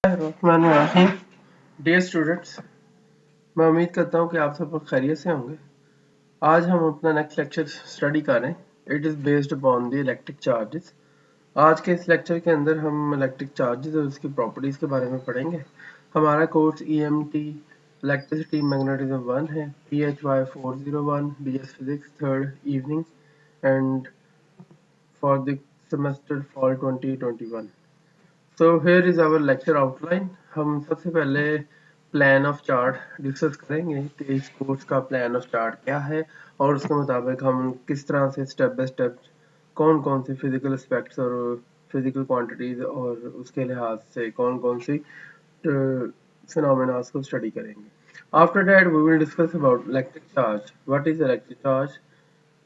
Rahman dear students, मैं उम्मीद करता हूँ कि आप सब लोग खैरियत से होंगे। आज हम अपना नेक्स्ट लेक्चर स्टडी कर रहे हैं। It is based upon the electric charges. आज के इस लेक्चर के अंदर हम इलेक्ट्रिक चार्जेस और उसकी प्रॉपर्टीज़ के बारे में पढ़ेंगे। हमारा कोर्स EMT इलेक्ट्रिसिटी मैग्नेटिज्म 1 है, PHY 401 BS physics third evening and for the semester fall 2021। So here is our lecture outline। हम सबसे पहले प्लान ऑफ चार्ट डिस्कस करेंगे कि इस कोर्स का प्लान ऑफ चार्ट क्या है और उसके मुताबिक हम किस तरह से स्टेप बाय स्टेप कौन कौन से फिजिकल एस्पेक्ट्स और फिजिकल क्वांटिटीज और उसके लिहाज से कौन कौन सी फिनोमेना को स्टडी करेंगे। After that we will discuss about electric charge, what is electric charge,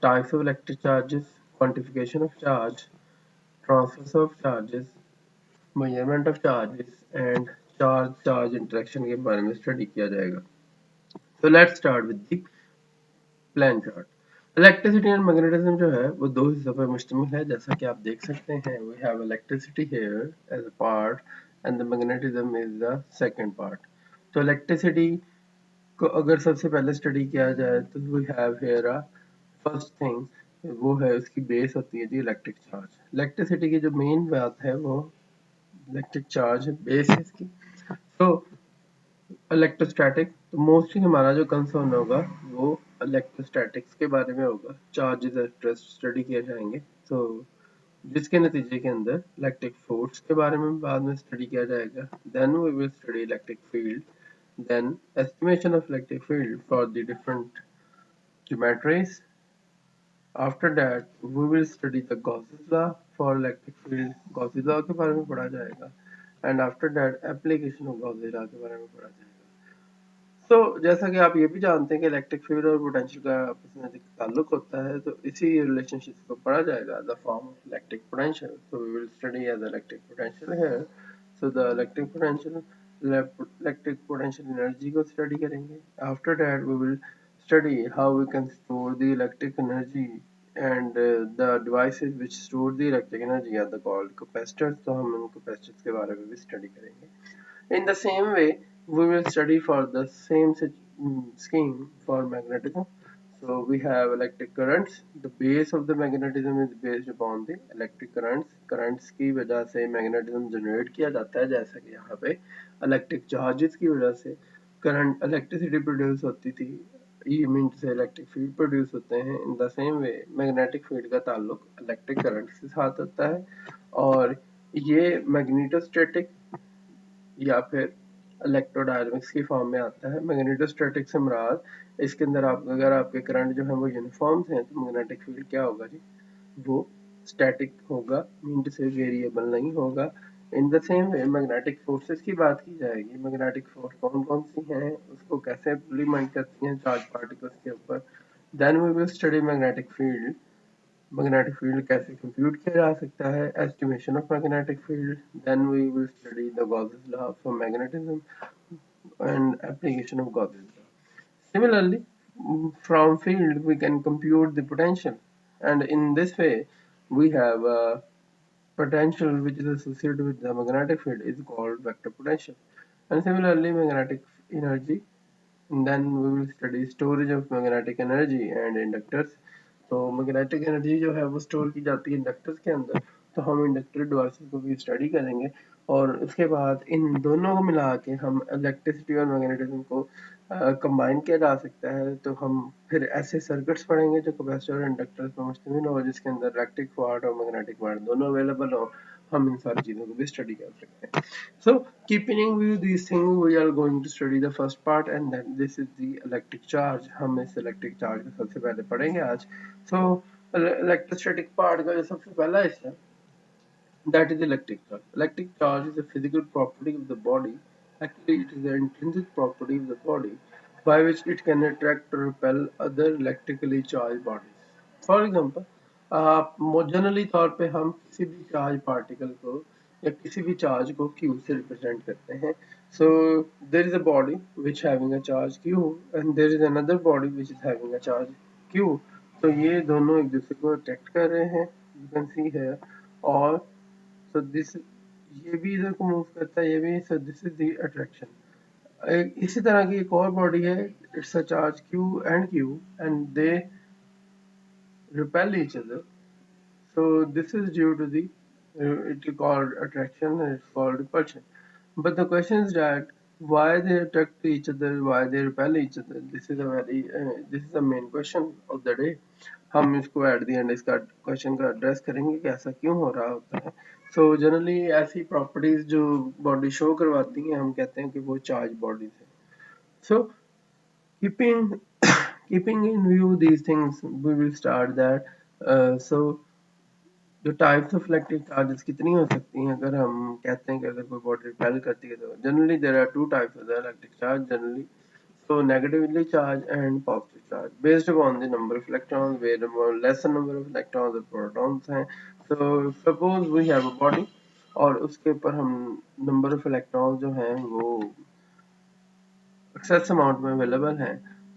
types of electric charges, quantification of charge, transfer of charges, measurement of charges and charge charge interaction के बारे में study किया जाएगा। तो let's start with the plan chart. Electricity and magnetism जो है वो दो हिस्सों पर मुश्तमिल है, जैसा कि आप देख सकते हैं। We have electricity here as a part and the magnetism is the second part. तो इलेक्ट्रिसिटी को अगर सबसे पहले स्टडी किया जाए तो we have here a first thing, वो है उसकी बेस होती है जी इलेक्ट्रिक चार्ज। इलेक्ट्रिसिटी की जो मेन बात है वो इलेक्ट्रिक चार्ज बेस है इसकी। तो इलेक्ट्रोस्टैटिक, तो मोस्टली हमारा जो कंसर्न होगा वो इलेक्ट्रोस्टैटिक्स के बारे में होगा। चार्जेस स्टडी किए जाएंगे, तो जिसके नतीजे के अंदर इलेक्ट्रिक फोर्स के बारे में बाद में स्टडी किया जाएगा। Then we will study electric field, then estimation of electric field for the different geometries. After that we will study the Gauss's law for electric field, Gauss's law के बारे में पढ़ा जाएगा। And after that application of Gauss's law के बारे में पढ़ा जाएगा। तो जैसा कि आप ये भी जानते हैं कि इलेक्ट्रिक फील्ड और पोटेंशियल का आपस में ताल्लुक होता है, तो इसी रिलेशनशिप को पढ़ा जाएगा, the form of electric potential. So we will study as electric potential here. So the electric potential energy को स्टडी करेंगे। After that we will study how we can store the electric energy and the devices which store the electric energy are the called capacitors. तो हम इन capacitors के बारे में भी study करेंगे। In the same way, we will study for the same scheme for magnetism. So we have electric currents. The base of the magnetism is based upon the electric currents. Currents की वजह से magnetism generate किया जाता है, जैसा कि यहाँ पे electric charges की वजह से current electricity produce होती थी। E मीन से इलेक्ट्रिक फील्ड प्रोड्यूस होते हैं। In the same way magnetic field का ताल्लुक इलेक्ट्रिक करंट के साथ होता है, और ये मैग्नेटोस्टैटिक या फिर इलेक्ट्रोडायनेमिक्स की फॉर्म में आता है। मैग्नेटोस्टैटिक से मुराद इसके अंदर आप अगर आपके करंट जो है वो यूनिफॉर्म हैं तो मैग्नेटिक फील्ड क्या होगा जी, वो स्टैटिक होगा, मीन से वेरिएबल नहीं होगा। In the same way magnetic forces की बात की जाएगी। मैग्नेटिक फोर्स कौन कौन सी हैं, उसको कैसे इम्प्लीमेंट करती हैं चार्ज पार्टिकल्स के ऊपर। Then we will study magnetic field, magnetic field कैसे कंप्यूट किया जा सकता है, estimation of magnetic field. Then we will study the Gauss's law for magnetism and application of Gaussian law. Similarly, from field we can compute the potential, and in this way we have a potential which is associated with the magnetic field is called vector potential. And similarly, magnetic energy, and then we will study storage of magnetic energy and inductors. तो magnetic energy जो है वो store की जाती है inductors के अंदर, तो हम इंडक्टर डिवाइसेस को भी स्टडी करेंगे। और उसके बाद इन दोनों को मिला के हम इलेक्ट्रिसिटी और मैग्नेटिज्म को कंबाइन किया जा सकता है। तो हम फिर ऐसे सर्किट्स पढ़ेंगे जो कैपेसिटर और इंडक्टर्स पर मुश्तमिल हो, जिसके अंदर इलेक्ट्रिक पार्ट और मैग्नेटिक पार्ट दोनों अवेलेबल हो। हम इन सारी चीज़ों को भी स्टडी कर सकते हैं। So keeping in view these things, we are going to study the first part, and then this is the electric charge। हम इस electric charge को सबसे पहले पढ़ेंगे आज। So electrostatic part का जो सबसे पहला हिस्सा, that is electric charge। Electric charge is a physical property of the body। Actually, it is an intrinsic property of the body by which it can attract or repel other electrically charged bodies। For example, generally तौर पे हम किसी भी charge particle को या किसी भी charge को Q से रिप्रेजेंट करते हैं। So there is a body which having a charge Q and there is another body which is having a charge Q। तो ये दोनों एक दूसरे को अट्रैक्ट कर रहे हैं, you can see here। और so this ये भी इधर को मूव करता है, ये भी, so this is the attraction. इसी तरह की एक और बॉडी है, it's a charge Q and they repel each other. So this is due to the it is called attraction and it's called repulsion. But the question is that why they attract to each other, why they repel each other. This is the main question of the day. हम इसको at the end इसका question का address करेंगे कि ऐसा क्यों हो रहा होता है। सो जनरली ऐसी प्रॉपर्टीज जो बॉडी शो करवाती हैं हम कहते हैं कि वो चार्ज बॉडीज है। सो keeping keeping in view these things, we will start that. So जो टाइप्स ऑफ इलेक्ट्रिक चार्जेस कितनी हो सकती हैं, अगर हम कहते हैं कि अगर कोई बॉडी रिपेल करती है तो generally there are two types of the electric charge generally, so negatively charged and positive charge based upon the number of electrons, where the lesser number of electrons or protons हैं। so suppose we have a body और उसके ऊपर हम number of electrons जो हैं वो excess amount में available है,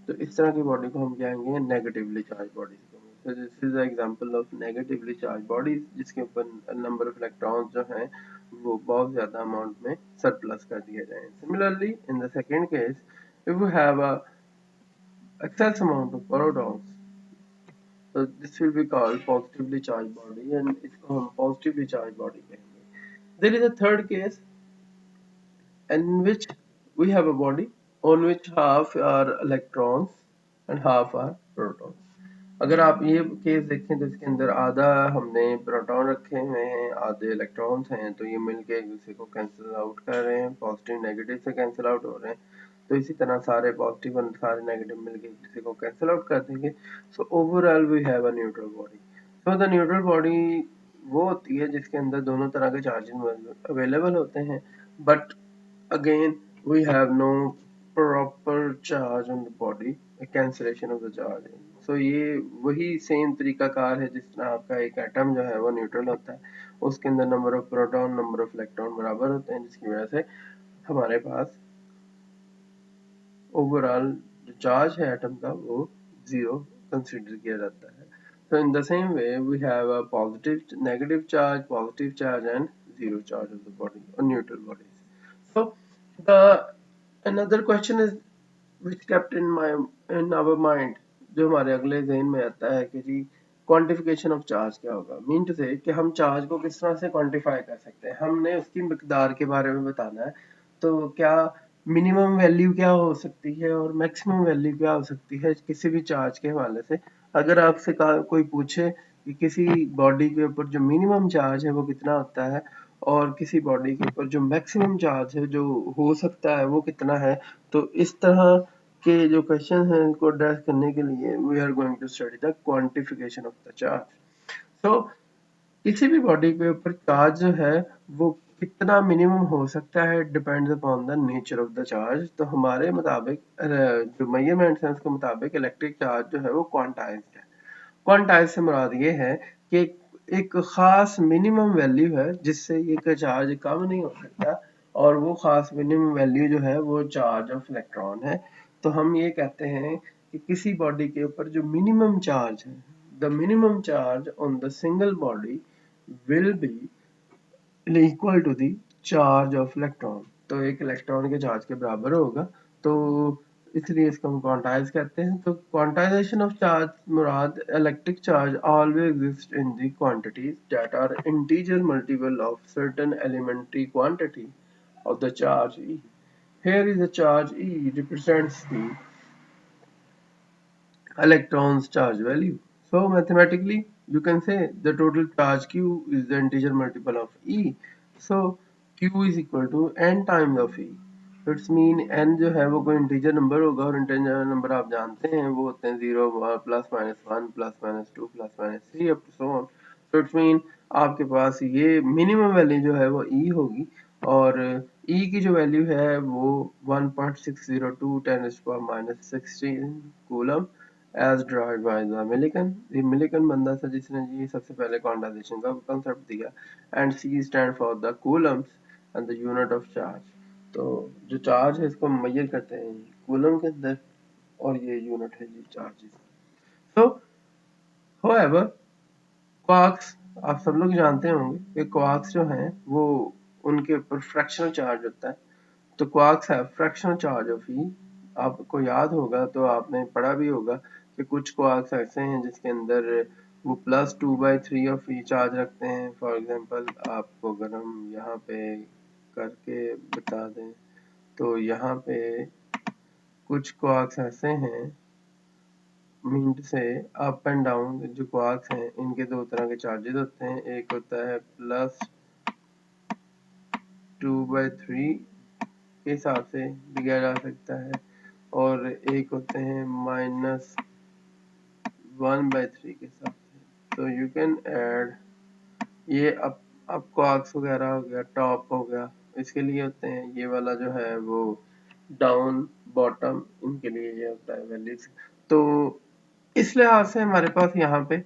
तो इस तरह की बॉडी को हम कहेंगे नेगेटिवली चार्ज बॉडीज। तो this is example of negatively charge bodies जिसके ऊपर नंबर ऑफ इलेक्ट्रॉन्स जो हैं वो बहुत ज्यादा अमाउंट में सरप्लस कर दिए जाए। Similarly in the second case, if we have a excess amount of protons, so this will be called positively charged body and इसको हम positively charged body कहेंगे। There is a third case in which we have a body on which half are electrons and half are protons। अगर आप ये case देखें तो इसके अंदर आधा हमने प्रोटॉन रखे हुए हैं, आधे इलेक्ट्रॉन्स हैं, तो ये मिलके एक दूसरे को कैंसिल आउट कर रहे हैं, पॉजिटिव नेगेटिव से कैंसिल आउट हो रहे हैं। तो इसी तरह सारे पॉजिटिव और सारे नेगेटिव मिलके एक दूसरे को कैंसिल आउट कर देंगे। So overall we have a neutral body. So the neutral body वो होती है जिसके अंदर दोनों तरह के चार्जेस अवेलेबल होते हैं, but again we have no proper charge on the body, a cancellation of the charge। so ये वही सेम तरीका कार है जिस तरह आपका एक एटम जो है वो न्यूट्रल होता है, उसके अंदर number of proton number of electron बराबर होते हैं, जिसकी वजह से हमारे पास ओवरऑल जो चार्ज है एटम का वो जीरो कंसीडर किया जाता है। so in the same way we have a positive charge and zero charge of the body or neutral bodies। so the another question is which kept in our mind, जो हमारे अगले ज़हन में आता है कि जी क्वांटिफिकेशन ऑफ चार्ज क्या होगा। मीन टू से कि हम चार्ज को किस तरह से क्वांटिफाई कर सकते हैं, हमने उसकी मिकदार के बारे में बताना है। तो क्या मिनिमम वैल्यू क्या हो सकती है और मैक्सिमम वैल्यू क्या हो सकती है किसी भी चार्ज के हवाले से। अगर आपसे कोई पूछे कि किसी बॉडी के ऊपर जो मिनिमम चार्ज है वो कितना होता है और किसी बॉडी के ऊपर जो मैक्सिमम चार्ज है जो हो सकता है वो कितना है, तो इस तरह के जो क्वेश्चन हैं इनको एड्रेस करने के लिए we are going to study the quantification of the charge. So किसी भी बॉडी के ऊपर चार्ज जो है वो कितना मिनिमम हो सकता है depends upon the nature of the charge. तो हमारे मुताबिक जो मेजरमेंट्स हैं उसके मुताबिक इलेक्ट्रिक चार्ज जो है वो क्वांटाइज्ड है। क्वांटाइज से मुराद ये है कि एक खास मिनिमम वैल्यू है जिससे ये चार्ज कम नहीं हो सकता, और वो खास मिनिमम वैल्यू जो है वो चार्ज ऑफ इलेक्ट्रॉन है। तो हम ये कहते हैं कि किसी बॉडी के ऊपर जो मिनिमम चार्ज है, the minimum charge on the single body will be equal to the charge of electron. तो एक इलेक्ट्रॉन के चार्ज के बराबर होगा, तो इसलिए इसको हम क्वांटाइज कहते हैं। तो क्वांटाइजेशन ऑफ चार्ज मुराद electric charge always exist in the quantities that are integer multiple of certain elementary quantity of the charge E। Here is the charge E represents the electron's charge value। So mathematically you can say the total charge Q is the integer multiple of E। So Q is equal to n times of E। It's mean n जो है वो कोई integer number होगा और integer number आप जानते हैं वो होते हैं 0 plus minus 1 plus minus 2 plus minus 3 up to so on. तो इट्स मीन आपके पास ये मिनिमम वैल्यू जो है वो E होगी और E की जो वैल्यू है वो 1.602 10⁻⁻16 coulomb as derived by the Millikan. ये मिलिकन बंदा था जिसने जी सबसे पहले क्वांटाइजेशन का कंसेप्ट दिया। And C stand for the Coulomb's and the unit of charge. तो जो चार्ज है इसको मेजर करते हैं कूलम के अंदर और ये यूनिट है जी चार्ज। तो however क्वार्क्स आप सब लोग जानते होंगे कि क्वार्क्स जो हैं वो उनके ऊपर फ्रैक्शनल चार्ज होता है। तो क्वार्क्स है फ्रैक्शनल चार्ज ऑफ ई। आपको याद होगा तो आपने पढ़ा भी होगा कि कुछ क्वार्क्स ऐसे हैं जिसके अंदर वो +2/3 ऑफ ई चार्ज रखते हैं। फॉर एग्जांपल आपको अगर हम यहाँ पे करके बता दें तो यहाँ पे कुछ क्वार्क्स ऐसे हैं मीन से अप एंड डाउन जो क्वार्क्स हैं इनके दो तरह के चार्जेस होते हैं। एक होता है +2/3 के हिसाब से लिया जा सकता है और एक होते हैं -1/3 के हिसाब से। तो यू कैन ऐड ये अप क्वार्क्स वगैरह हो गया, टॉप हो गया, इसके लिए होते हैं। ये वाला जो है वो डाउन बॉटम, इनके लिए ये होता है वैल्यूज। तो इस लिहाज से हमारे पास यहाँ पे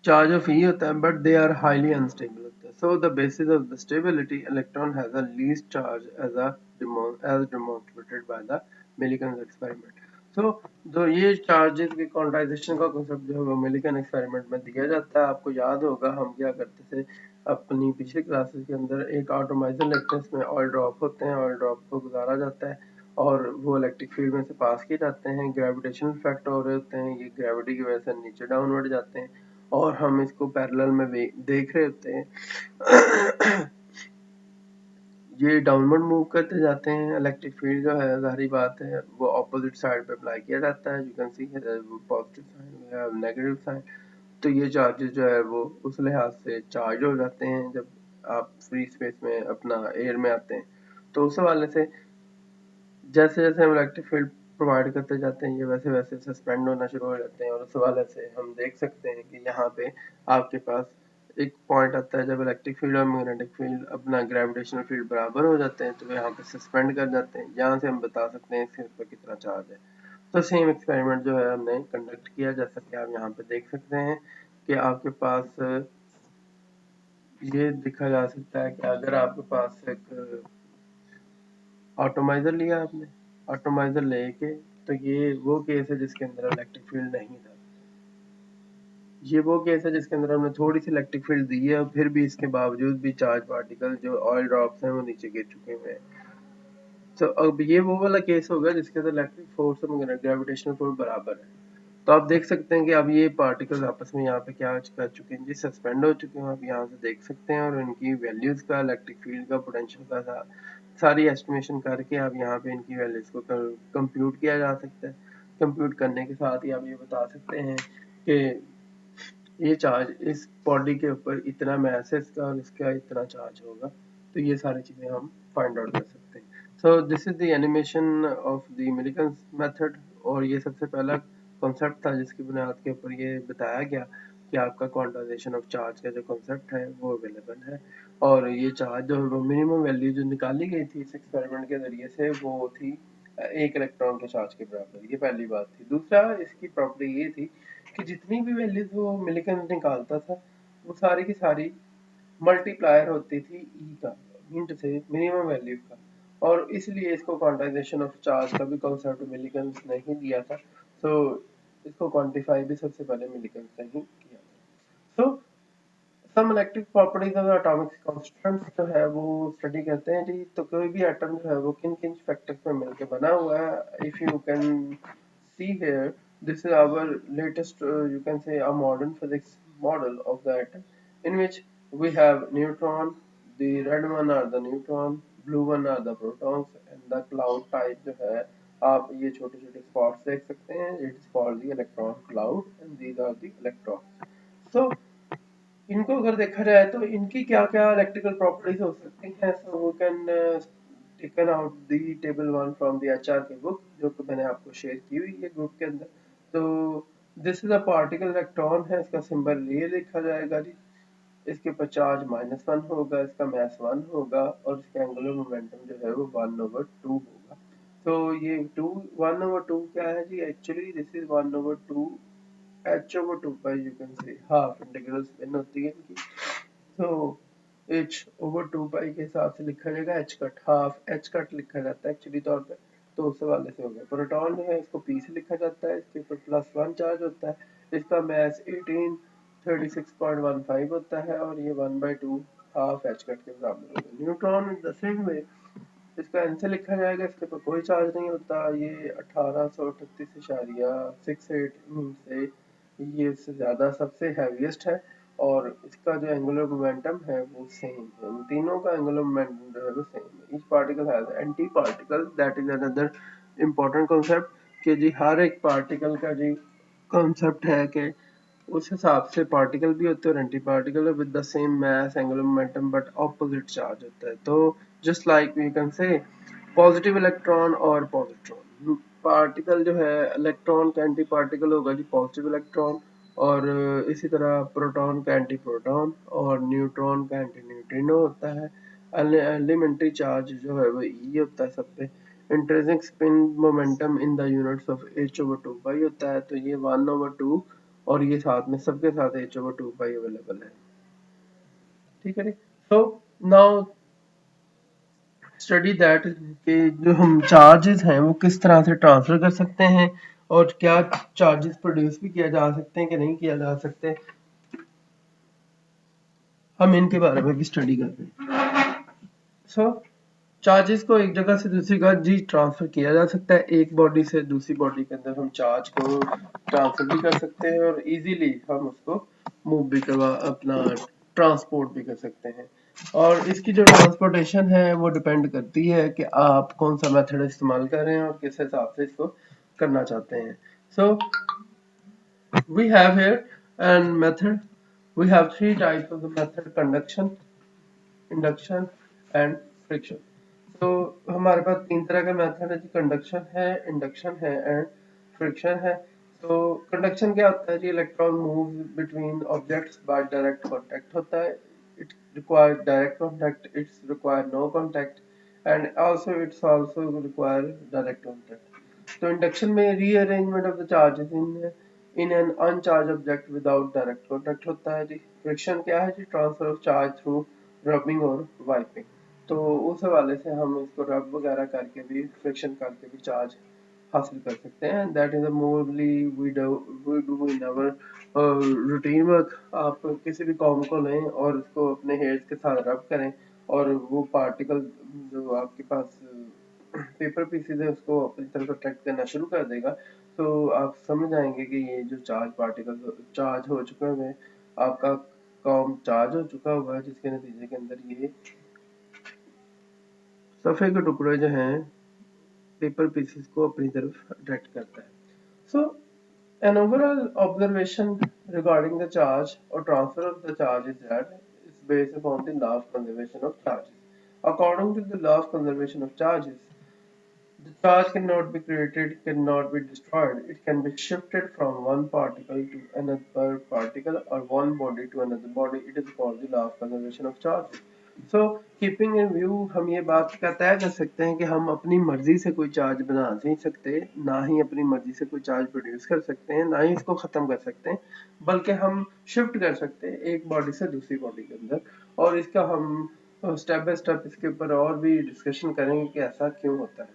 चार्ज ऑफ ई होता है but they are highly unstable होता है। So the basis of the stability electron has a least charge as demonstrated by the Millikan's experiment। सो जो ये चार्जेस की क्वांटाइजेशन का कांसेप्ट जो है मिलिकन एक्सपेरिमेंट में दिया जाता है। आपको याद होगा हम क्या करते थे अपनी पिछली क्लासेस के अंदर, एक एटॉमाइजर लेते हैं, इसमें ऑयल ड्रॉप होते हैं, ऑयल ड्रॉप को गुजारा जाता है और वो इलेक्ट्रिक फील्ड में से पास किए जाते हैं। ग्रेविटेशनल इफेक्ट हो रहे होते हैं, ये ग्रेविटी की वजह से नीचे डाउनवर्ड जाते हैं और हम इसको पैरेलल में देख रहे होते हैं। ये डाउनवर्ड मूव करते जाते हैं। इलेक्ट्रिक फील्ड जो है जाहिर बात है वो ऑपोजिट साइड पे अप्लाई किया जाता है। You can see positive sign negative sign. तो ये चार्जेस जो है वो उस लिहाज से चार्ज हो जाते हैं जब आप फ्री स्पेस में अपना एयर में आते हैं। तो उस हवाले से जैसे जैसे हम इलेक्ट्रिक फील्ड प्रोवाइड करते जाते हैं ये वैसे वैसे सस्पेंड होना शुरू हो जाते हैं और उस हवाले से हम देख सकते हैं कि यहाँ पे आपके पास एक पॉइंट आता है जब इलेक्ट्रिक फील्ड और मैग्नेटिक फील्ड अपना ग्रेविटेशनल फील्ड बराबर हो जाते हैं तो यहाँ पे सस्पेंड कर जाते हैं। यहाँ से हम बता सकते हैं इसके ऊपर कितना चार्ज है। तो सेम एक्सपेरिमेंट जो है हमने कंडक्ट किया, जैसा कि आप यहाँ पे देख सकते हैं कि आपके पास ये दिखा जा सकता है कि अगर आपके पास एक ऑटोमाइजर लिया आपने, ऑटोमाइजर लेके तो ये वो केस है जिसके अंदर इलेक्ट्रिक फील्ड नहीं था। ये वो केस है जिसके अंदर हमने थोड़ी सी इलेक्ट्रिक फील्ड दी है और फिर भी इसके बावजूद भी चार्ज पार्टिकल जो ऑयल ड्रॉप्स हैं वो नीचे गिर चुके हुए हैं। तो अब ये वो वाला केस होगा जिसके अंदर इलेक्ट्रिक फोर्स और ग्रेविटेशनल फोर्स बराबर है। तो आप देख सकते हैं कि अब ये पार्टिकल्स आपस में यहाँ पे क्या कर चुके हैं जी, सस्पेंड हो चुके हैं। आप यहाँ से देख सकते हैं और इनकी वैल्यूज का, इलेक्ट्रिक फील्ड का, पोटेंशियल का सारी एस्टिमेशन करके आप यहाँ पे इनकी वैल्यूज को कंप्यूट किया जा सकता है। कंप्यूट करने के साथ ही आप ये बता सकते हैं कि ये चार्ज इस बॉडी के ऊपर इतना मैस है इसका और इसका इतना चार्ज होगा। तो ये सारी चीजें हम फाइंड आउट कर सकते हैं। So this is the animation of the Millikan method और ये सबसे पहला कॉन्सेप्ट था जिसकी बुनियाद के ऊपर ये बताया गया कि आपका क्वांटाइजेशन ऑफ चार्ज का जो कॉन्सेप्ट है वो अवेलेबल है। और ये चार्ज जो मिनिमम वैल्यू जो निकाली गई थी इस एक्सपेरिमेंट के जरिए से वो थी 1 इलेक्ट्रॉन के चार्ज के बराबर। ये पहली बात थी। दूसरा इसकी प्रॉपर्टी ये थी कि जितनी भी वैल्यूज वो मिलिकन निकालता था वो सारी की सारी मल्टीप्लायर होती थी ई का, हिंट से मिनिमम वैल्यू का। और इसलिए इसको क्वांटाइजेशन ऑफ चार्ज का भी कॉन्सेप्ट मिलिकन ने ही दिया था। तो इसको क्वांटिफाई भी सबसे पहले मिलिकन ने ही किया था। So some electric properties of atomic constants जो है वो स्टडी करते हैं जी। तो कोई भी एटम जो है वो किन किन फैक्टर्स में मिलकर बना हुआ है। If you can see here, this is our latest you can say a modern physics model of the atom in which we have neutron, the red one are the neutron, blue one are the protons and the cloud type जो है आप ये छोटे छोटे spots देख सकते हैं। it is called the electron cloud and these are the electrons। so इनको अगर देखा जाए तो इनकी क्या क्या इलेक्ट्रिकल प्रॉपर्टीज हो सकती हैं। So we can taken out the table one from the HR की बुक जो कि मैंने आपको शेयर की हुई है ग्रुप के अंदर। तो this is a particle electron है, इसका सिंबल ये लिखा जाएगा जी। इसके ऊपर चार्ज -1 होगा, इसका मास 1 होगा और इसका एंगुलर मोमेंटम जो है वो 1/2 होगा। तो ये 1/2 क्या है जी, actually this is 1/2 h/2 you can say half integral spin होती है इनकी। तो h/2 के हिसाब से लिखा जाएगा h cut, half h cut लिखा जाता है एक्चुअली तौर पे। तो उस हवाले से हो गया। प्रोटॉन जो है इसको p से लिखा जाता है, इसके ऊपर +1 चार्ज होता है, इसका मास 1836.15 होता है और ये 1/2 हाफ एच कट के बराबर होगा। Neutron in the same way, इसका आंसर लिखा जाएगा, इसके ऊपर कोई चार्ज नहीं होता। ये 1838.68 से ये इससे ज़्यादा सबसे हैवीएस्ट है, और इसका जो एंगुलर मोमेंटम है वो सेम है। इन तीनों का एंगुलर मोमेंटम जो है वो सेम है। Each particle has anti particle, that is another important concept कि जी हर एक पार्टिकल का जी कॉन्सेप्ट है कि उस हिसाब से पार्टिकल भी होते हैं और anti particle with the same mass angular momentum but opposite charge होता है। तो just like we can say positive electron और पॉजिट्रॉन, पार्टिकल जो है इलेक्ट्रॉन का एंटी पार्टिकल होगा जी पॉजिटिव इलेक्ट्रॉन, और इसी तरह प्रोटॉन का एंटी प्रोटॉन और न्यूट्रॉन का एंटी न्यूट्रिनो होता है। एलिमेंट्री चार्ज जो है वो ई होता है सब पे। Intrinsic spin momentum in the units of h/2 होता है, तो ये 1/2 और ये साथ में सबके साथ h/2 अवेलेबल है। ठीक है, सो नाउ स्टडी दैट कि जो हम चार्जेस हैं वो किस तरह से ट्रांसफर कर सकते हैं और क्या चार्जेस प्रोड्यूस भी किया जा सकते हैं कि नहीं किया जा सकते, हम इनके बारे में भी स्टडी करते हैं। सो चार्जेस को एक जगह से दूसरी जगह जी ट्रांसफर किया जा सकता है। एक बॉडी से दूसरी बॉडी के अंदर हम चार्ज को ट्रांसफर भी कर सकते हैं और इजीली हम उसको मूव भी करवा अपना ट्रांसपोर्ट भी कर सकते हैं। और इसकी जो ट्रांसपोर्टेशन है वो डिपेंड करती है कि आप कौन सा मेथड इस्तेमाल कर रहे हैं और किस हिसाब से इसको करना चाहते हैं। सो we have here and method, we have three types of the method: conduction, induction and friction. तो हमारे पास तीन तरह का मेथड है जी, कंडक्शन है, इंडक्शन है एंड फ्रिक्शन है। तो कंडक्शन क्या होता है जी, electron move between objects by direct contact होता है। It require direct contact, it's require no contact and also it's also require direct contact. तो इंडक्शन में rearrangement of the charges in an uncharge object without direct contact होता है जी। Friction क्या है जी, transfer of charge through rubbing और wiping. तो उस हवाले से हम इसको रब वगैरह करके भी, फ्रिक्शन करके भी चार्ज हासिल कर सकते हैं। That is morally we do in our routine work. आप किसी भी कॉम को लें और उसको अपने हेयर्स के साथ रब करें और वो पार्टिकल जो आपके पास पेपर पीसीज है उसको अपनी तरफ अट्रैक्ट करना शुरू कर देगा, तो आप समझ जाएंगे कि ये जो चार्ज पार्टिकल चार्ज हो चुके हैं, आपका कॉम चार्ज हो चुका हुआ है, जिसके नतीजे के अंदर ये सफ़े के टुकड़े जो हैं पेपर पीसेस को अपनी तरफ अट्रैक्ट करता है। सो an overall observation regarding the charge or transfer of the charge is that is based upon the law of conservation of charges. According to the law of conservation of charges, the charge cannot be created, cannot be destroyed. It can be shifted from one particle to another particle or one body to another body. It is called the law of conservation of charges. So, keeping in view, हम ये बात का तय कर सकते हैं कि हम अपनी मर्जी से कोई चार्ज बना नहीं सकते, ना ही अपनी मर्जी से कोई चार्ज प्रोड्यूस कर सकते हैं, ना ही इसको ख़त्म कर सकते हैं, बल्कि हम शिफ्ट कर सकते हैं एक बॉडी से दूसरी बॉडी के अंदर। और इसका हम स्टेप बाय स्टेप इसके ऊपर और भी डिस्कशन करेंगे कि ऐसा क्यों होता है।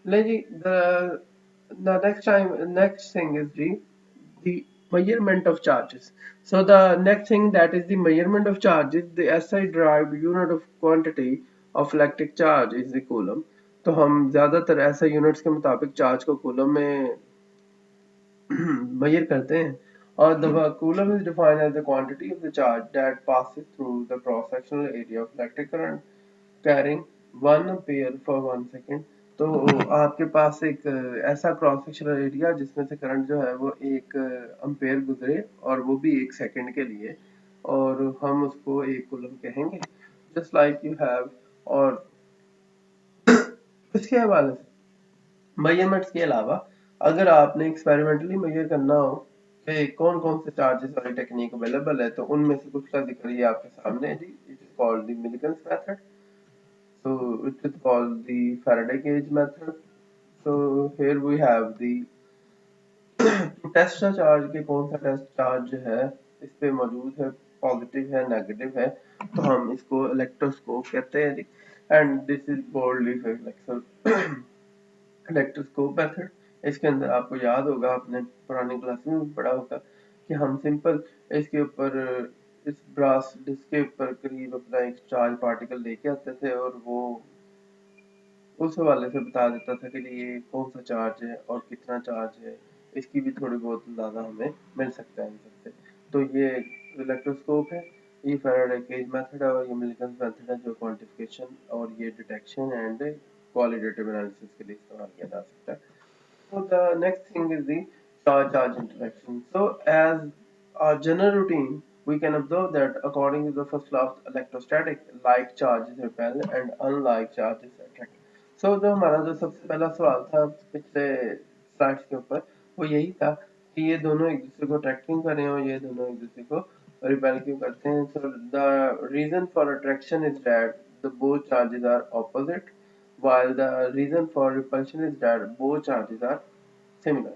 The next thing is the measurement of charges. So the next thing, that is the measurement of charges. The SI derived unit of quantity of electric charge is the coulomb. तो हम ज़्यादातर ऐसे यूनिट्स के मुताबिक charge को coulomb में major करते हैं। और the coulomb is defined as the quantity of the charge that passes through the cross-sectional area of electric current carrying 1 ampere for 1 second। तो आपके पास एक ऐसा क्रॉस सेक्शनल एरिया जिसमें से करंट जो है वो 1 एम्पेयर गुजरे और वो भी 1 सेकंड के लिए, और हम उसको 1 कूलम कहेंगे, जस्ट लाइक यू हैव। और इसके हवाले से मेजरमेंट्स के अलावा अगर आपने एक्सपेरिमेंटली मेजर करना हो कि कौन कौन से चार्जेस वाली टेक्निक अवेलेबल है, तो उनमें से कुछ का जिक्र ये आपके सामने है जी। It is called the Millikan's method, so it is called the Faraday gauge method। So here we have the to test a charge के कौन सा टेस्ट चार्ज है इस पे मौजूद है, पॉजिटिव है, नेगेटिव है, तो हम इसको इलेक्ट्रोस्कोप कहते हैं जी। And this is gold leaf electroscope method. इसके अंदर आपको याद होगा, आपने पुरानी क्लास में भी पढ़ा होगा कि हम सिंपल इसके ऊपर इस ब्रास डिस्क के ऊपर करीब अपना एक चार्ज पार्टिकल लेके आते थे और वो उस हवाले से बता देता था कि ये कौन सा चार्ज है और कितना चार्ज है। इसकी भी थोड़ी बहुत अंदाजा हमें मिल सकता है इन सबसे। तो ये इलेक्ट्रोस्कोप है, ये फैराडे केज मेथड है और ये मिल्टन मेथड है जो क्वांटिफिकेशन और ये डिटेक्शन एंड क्वालिटेटिव एनालिसिस के लिए इस्तेमाल किया जा सकता है। So the next thing is the charge interaction. So as a general routine, we can observe that according to the first law of electrostatic, like charges repel and unlike charges attract. So जो हमारा जो सबसे पहला सवाल था पिछले slides के ऊपर वो यही था कि ये दोनों एक दूसरे को अट्रैक्ट क्यों कर रहे हैं और ये दोनों एक दूसरे को रिपेल क्यों करते हैं. So the reason for attraction is that the both charges are opposite while the reason for repulsion is that both charges are similar.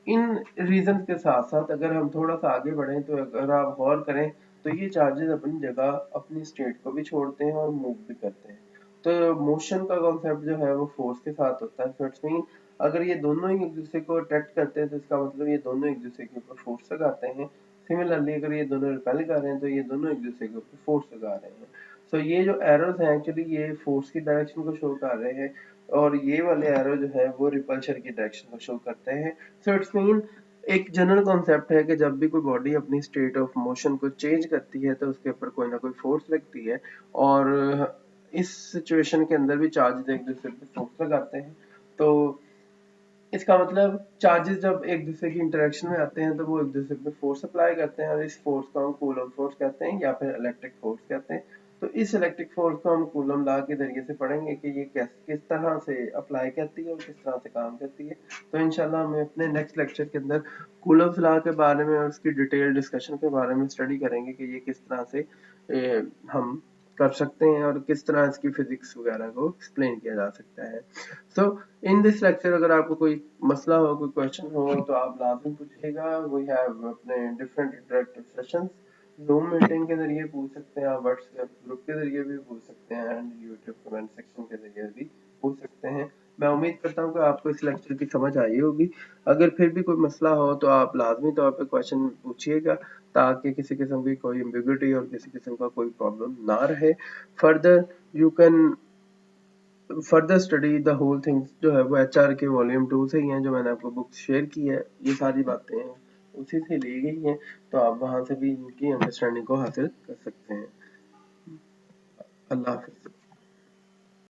इन रीजन के साथ साथ अगर हम थोड़ा सा आगे बढ़ें तो अगर आप गौर करें तो ये चार्जेस अपनी जगह अपनी स्टेट को भी छोड़ते हैं और मूव भी करते हैं. तो मोशन का कॉन्सेप्ट जो है वो फोर्स के साथ होता है. सो इट्स मीन अगर ये दोनों ही एक दूसरे को अट्रैक्ट करते हैं तो इसका मतलब ये दोनों एक दूसरे के ऊपर फोर्स लगाते हैं. सिमिलरली अगर ये दोनों रिपेल कर रहे हैं तो ये दोनों एक दूसरे के ऊपर फोर्स लगा रहे हैं. सो ये जो एरोज हैं एक्चुअली ये फोर्स की डायरेक्शन को शो कर रहे हैं और ये वाले एरो जो है वो रिपल्शन की डायरेक्शन को शो करते हैं. सो इट्स मीन एक जनरल कॉन्सेप्ट है कि जब भी कोई बॉडी अपनी स्टेट ऑफ मोशन को चेंज करती है तो उसके ऊपर कोई ना कोई फोर्स लगती है और इस सिचुएशन के अंदर भी चार्जेस एक दूसरे पे फोर्स लगाते हैं. तो इसका मतलब चार्जेस जब एक दूसरे की इंटरेक्शन में आते हैं तो वो एक दूसरे पे फोर्स अप्लाई करते हैं और इस फोर्स को हम कूलम फोर्स कहते हैं या फिर इलेक्ट्रिक फोर्स कहते हैं. तो इस इलेक्ट्रिक फोर्स को हम कूलम लॉ के जरिए से पढ़ेंगे कि ये किस तरह से अप्लाई करती है और किस तरह से काम करती है. तो इंशाल्लाह हम अपने नेक्स्ट लेक्चर के अंदर कूलम लॉ के बारे में और उसकी डिटेल डिस्कशन के बारे में स्टडी करेंगे कि ये किस तरह से हम कर सकते हैं और किस तरह इसकी फिजिक्स वगैरह को एक्सप्लेन किया जा सकता है. सो इन दिस लेक्चर अगर आपको कोई मसला हो कोई क्वेश्चन हो तो आप लाजमी पूछिएगा. वी हैव अपने different interactive sessions zoom meeting के जरिए पूछ सकते हैं, आप व्हाट्सएप ग्रुप के जरिए भी पूछ सकते हैं एंड यूट्यूब कमेंट सेक्शन के जरिए भी पूछ सकते हैं. मैं उम्मीद करता हूँ कि आपको इस लेक्चर की समझ आई होगी. अगर फिर भी कोई मसला हो तो आप लाजमी तौर पे क्वेश्चन पूछिएगा ताकि किसी किस्म की कोई एम्बिग्युइटी और किसी किस्म का कोई प्रॉब्लम ना रहे. Further you can further study the whole things जो है वो HR के वॉल्यूम 2 से ही हैं जो मैंने आपको बुक शेयर की है. ये सारी बातें हैं उसी से ली गई हैं तो आप वहां से भी इनकी अंडरस्टैंडिंग को हासिल कर सकते हैं. अल्लाह हाफिज.